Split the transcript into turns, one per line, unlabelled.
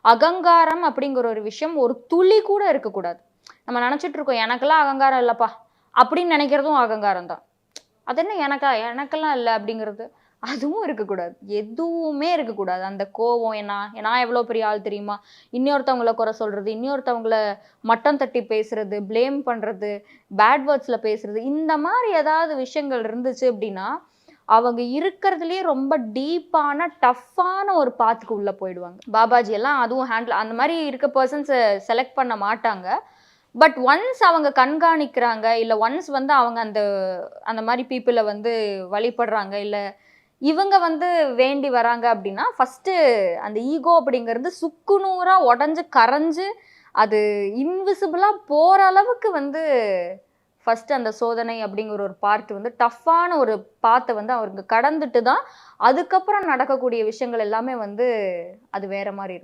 அகங்காரம் அப்படிங்கிற ஒரு விஷயம் ஒரு துளி கூட இருக்கக்கூடாது. நம்ம நினைச்சிட்டு இருக்கோம் எனக்கெல்லாம் அகங்காரம் இல்லப்பா அப்படின்னு நினைக்கிறதும் அகங்காரம் தான். அது என்ன எனக்கெல்லாம் இல்லை அப்படிங்கிறது அதுவும் இருக்கக்கூடாது. எதுவுமே இருக்கக்கூடாது. அந்த கோவம் நான் எவ்வளோ பெரிய ஆள் தெரியுமா? இன்னொருத்தவங்கள குறை சொல்றது, இன்னொருத்தவங்கள மட்டம் தட்டி பேசுறது, ப்ளேம் பண்றது, பேட் வேர்ட்ஸ்ல பேசுறது, இந்த மாரி ஏதாவது விஷயங்கள் இருந்துச்சு அப்படின்னா, அவங்க இருக்கிறதுலயே ரொம்ப டீப்பான, டஃப்பான ஒரு பாத்துக்கு உள்ள போயிடுவாங்க. பாபாஜி எல்லாம் அதுவும் அந்த மாரி இருக்க பெர்சன்ஸ செலக்ட் பண்ண மாட்டாங்க. பட் ஒன்ஸ் அவங்க கண்காணிக்கிறாங்க, இல்ல ஒன்ஸ் வந்து அவங்க அந்த அந்த மாரி பீப்பிள வந்து வழிபடுறாங்க, இல்ல இவங்க வந்து வேண்டி வராங்க அப்படின்னா, ஃபர்ஸ்ட்டு அந்த ஈகோ அப்படிங்கிறது சுக்கு நூறா உடைஞ்சு, கரைஞ்சு, அது இன்விசிபிளா போற அளவுக்கு வந்து ஃபர்ஸ்ட்டு அந்த சோதனை அப்படிங்கிற ஒரு பார்ட் வந்து டஃப்பான ஒரு பாத்த வந்து அவங்க கடந்துட்டு தான், அதுக்கப்புறம் நடக்கக்கூடிய விஷயங்கள் எல்லாமே வந்து அது வேற மாரி இருக்கும்.